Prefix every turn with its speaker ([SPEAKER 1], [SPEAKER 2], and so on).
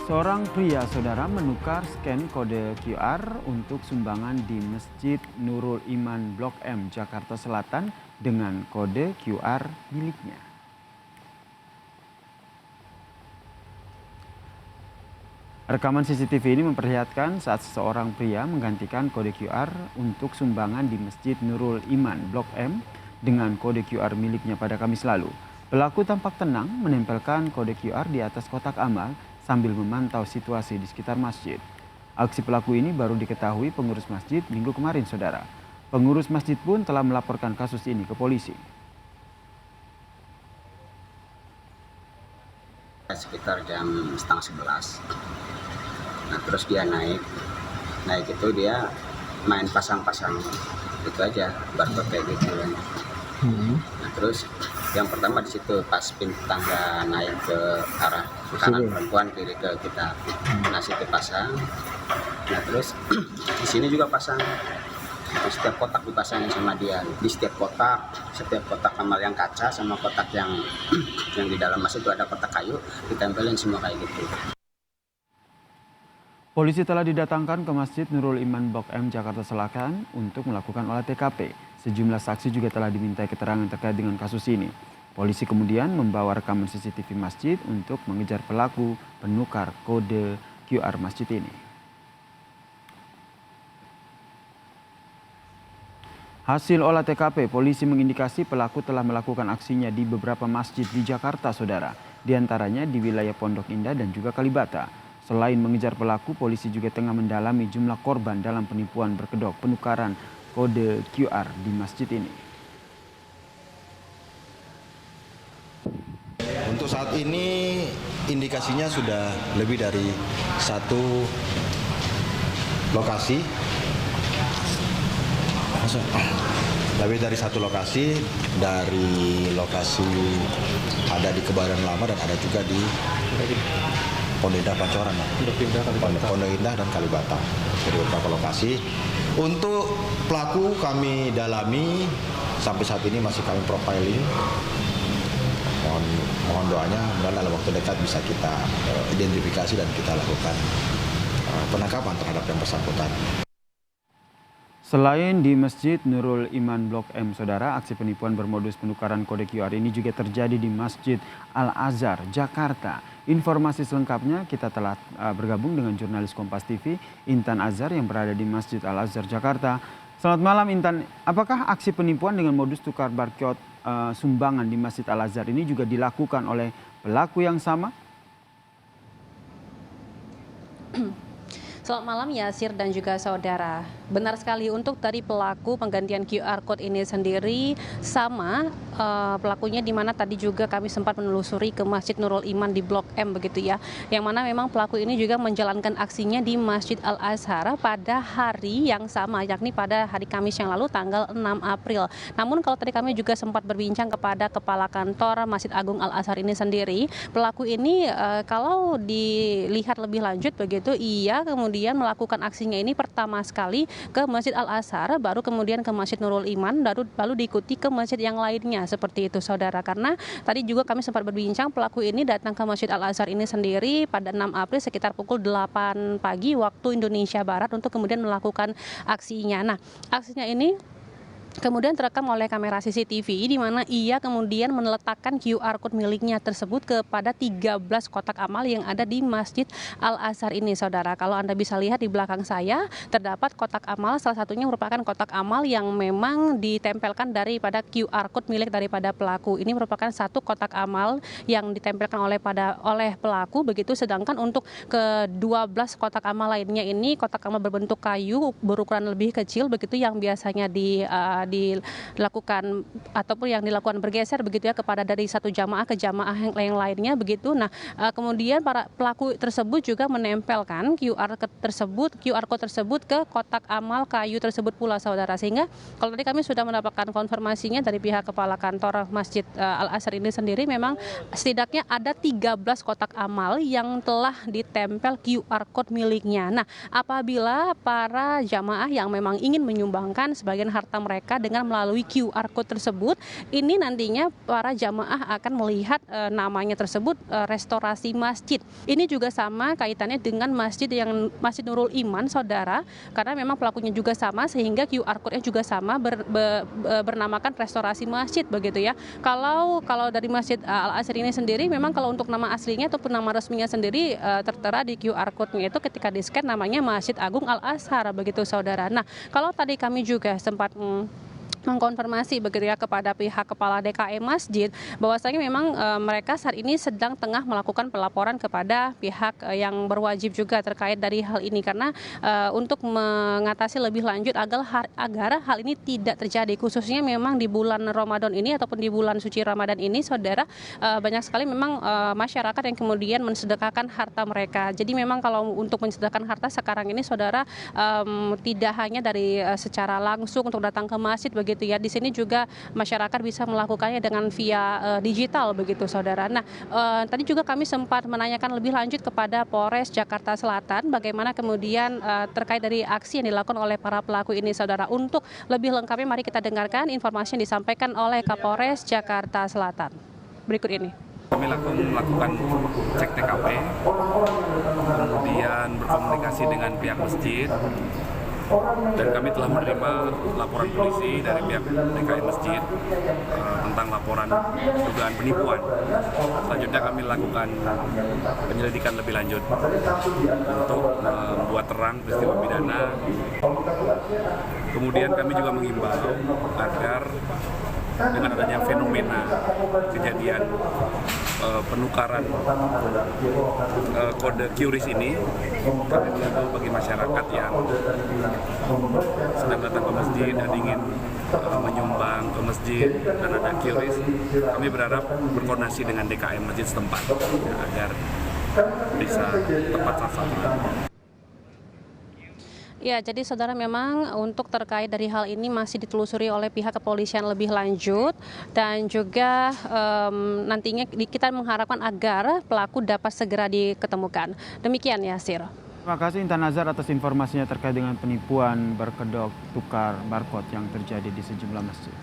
[SPEAKER 1] Seorang pria, saudara, menukar scan kode QR untuk sumbangan di Masjid Nurul Iman Blok M, Jakarta Selatan dengan kode QR miliknya. Rekaman CCTV ini memperlihatkan saat seseorang pria menggantikan kode QR untuk sumbangan di Masjid Nurul Iman Blok M dengan kode QR miliknya pada Kamis lalu. Pelaku tampak tenang menempelkan kode QR di atas kotak amal sambil memantau situasi di sekitar masjid. Aksi pelaku ini baru diketahui pengurus masjid minggu kemarin, saudara. Pengurus masjid pun telah melaporkan kasus ini ke polisi.
[SPEAKER 2] Sekitar jam 10:30. Nah, terus dia naik itu dia main pasang-pasang itu aja, barcode kayak gitu kan. Nah, terus yang pertama di situ pas pintu tangga naik ke arah kanan perempuan, kiri ke kita. Nah, situ pasang. Nah, terus di sini juga pasang. Di setiap kotak dipasangin sama dia. Di setiap kotak amal yang kaca sama kotak yang di dalam masjid itu ada kotak kayu, ditempelin semua kayak gitu.
[SPEAKER 1] Polisi telah didatangkan ke Masjid Nurul Iman Blok M, Jakarta Selatan untuk melakukan olah TKP. Sejumlah saksi juga telah dimintai keterangan terkait dengan kasus ini. Polisi kemudian membawa rekaman CCTV masjid untuk mengejar pelaku penukar kode QR masjid ini. Hasil olah TKP, polisi mengindikasi pelaku telah melakukan aksinya di beberapa masjid di Jakarta, saudara. Di antaranya di wilayah Pondok Indah dan juga Kalibata. Selain mengejar pelaku, polisi juga tengah mendalami jumlah korban dalam penipuan berkedok penukaran kode QR di masjid ini.
[SPEAKER 3] Untuk saat ini indikasinya sudah lebih dari satu lokasi. Dari lokasi ada di Kebayoran Lama dan ada juga di Pondok Indah Pancoran, Pondok Indah dan Kalibata. Jadi beberapa lokasi. Untuk pelaku kami dalami, sampai saat ini masih kami profiling. Mohon doanya dalam waktu dekat bisa kita identifikasi dan kita lakukan penangkapan terhadap yang bersangkutan.
[SPEAKER 1] Selain di Masjid Nurul Iman Blok M, saudara, aksi penipuan bermodus penukaran kode QR ini juga terjadi di Masjid Al-Azhar, Jakarta. Informasi selengkapnya kita telah bergabung dengan jurnalis Kompas TV, Intan Azhar yang berada di Masjid Al-Azhar, Jakarta. Selamat malam, Intan. Apakah aksi penipuan dengan modus tukar barcode sumbangan di Masjid Al-Azhar ini juga dilakukan oleh pelaku yang sama?
[SPEAKER 4] Selamat malam Yasir dan juga saudara. Benar sekali, untuk dari pelaku penggantian QR Code ini sendiri sama pelakunya, di mana tadi juga kami sempat menelusuri ke Masjid Nurul Iman di Blok M begitu ya. Yang mana memang pelaku ini juga menjalankan aksinya di Masjid Al-Azhar pada hari yang sama, yakni pada hari Kamis yang lalu tanggal 6 April. Namun kalau tadi kami juga sempat berbincang kepada Kepala Kantor Masjid Agung Al-Azhar ini sendiri, pelaku ini kalau dilihat lebih lanjut begitu, ia kemudian melakukan aksinya ini pertama sekali ke Masjid Al-Azhar, baru kemudian ke Masjid Nurul Iman, lalu diikuti ke masjid yang lainnya, seperti itu saudara. Karena tadi juga kami sempat berbincang, pelaku ini datang ke Masjid Al-Azhar ini sendiri pada 6 April sekitar pukul 8 pagi waktu Indonesia Barat untuk kemudian melakukan aksinya. Nah, aksinya ini kemudian terekam oleh kamera CCTV, di mana ia kemudian meletakkan QR Code miliknya tersebut kepada 13 kotak amal yang ada di Masjid Al-Azhar ini, saudara. Kalau Anda bisa lihat di belakang saya, terdapat kotak amal, salah satunya merupakan kotak amal yang memang ditempelkan daripada QR Code milik daripada pelaku. Ini merupakan satu kotak amal yang ditempelkan oleh pelaku begitu, sedangkan untuk ke-12 kotak amal lainnya ini kotak amal berbentuk kayu berukuran lebih kecil begitu, yang biasanya dilakukan ataupun yang dilakukan bergeser begitu ya kepada dari satu jamaah ke jamaah yang lainnya begitu. Nah, kemudian para pelaku tersebut juga menempelkan QR Code tersebut ke kotak amal kayu tersebut pula, saudara. Sehingga kalau tadi kami sudah mendapatkan konfirmasinya dari pihak Kepala Kantor Masjid Al-Azhar ini sendiri, memang setidaknya ada 13 kotak amal yang telah ditempel QR Code miliknya. Nah, apabila para jamaah yang memang ingin menyumbangkan sebagian harta mereka mereka dengan melalui QR code tersebut. Ini nantinya para jamaah akan melihat namanya tersebut restorasi masjid. Ini juga sama kaitannya dengan Masjid Nurul Iman, saudara, karena memang pelakunya juga sama sehingga QR code-nya juga sama bernamakan restorasi masjid begitu ya. Kalau dari Masjid Al-Azhar ini sendiri memang kalau untuk nama aslinya ataupun nama resminya sendiri tertera di QR code-nya itu ketika di-scan namanya Masjid Agung Al-Azhar begitu, saudara. Nah, kalau tadi kami juga sempat mengkonfirmasi begitu ya kepada pihak kepala DKM Masjid bahwasanya memang mereka saat ini sedang tengah melakukan pelaporan kepada pihak yang berwajib juga terkait dari hal ini, karena untuk mengatasi lebih lanjut agar hal ini tidak terjadi, khususnya memang di bulan Ramadan ini ataupun di bulan suci Ramadan ini, saudara, banyak sekali memang masyarakat yang kemudian mensedekahkan harta mereka. Jadi memang kalau untuk mensedekahkan harta sekarang ini, saudara, tidak hanya dari secara langsung untuk datang ke masjid begitu ya. Di sini juga masyarakat bisa melakukannya dengan via digital begitu, saudara. Nah, tadi juga kami sempat menanyakan lebih lanjut kepada Polres Jakarta Selatan bagaimana kemudian terkait dari aksi yang dilakukan oleh para pelaku ini, saudara. Untuk lebih lengkapnya mari kita dengarkan informasi yang disampaikan oleh Kapolres Jakarta Selatan. Berikut ini.
[SPEAKER 5] Kami melakukan cek TKP, kemudian berkomunikasi dengan pihak masjid, dan kami telah menerima laporan polisi dari pihak DKM Masjid tentang laporan dugaan penipuan. Selanjutnya kami lakukan penyelidikan lebih lanjut untuk membuat terang peristiwa pidana. Kemudian kami juga mengimbau agar dengan adanya fenomena kejadian penukaran kode QRIS ini, kami mengimbau bagi masyarakat yang sedang datang ke masjid dan ingin menyumbang ke masjid dan ada QRIS, kami berharap berkoordinasi dengan DKM masjid setempat agar bisa tepat sasaran.
[SPEAKER 4] Ya, jadi saudara memang untuk terkait dari hal ini masih ditelusuri oleh pihak kepolisian lebih lanjut dan juga nantinya kita mengharapkan agar pelaku dapat segera diketemukan. Demikian ya, Sir.
[SPEAKER 1] Terima kasih Intan Nazar atas informasinya terkait dengan penipuan berkedok tukar barcode yang terjadi di sejumlah masjid.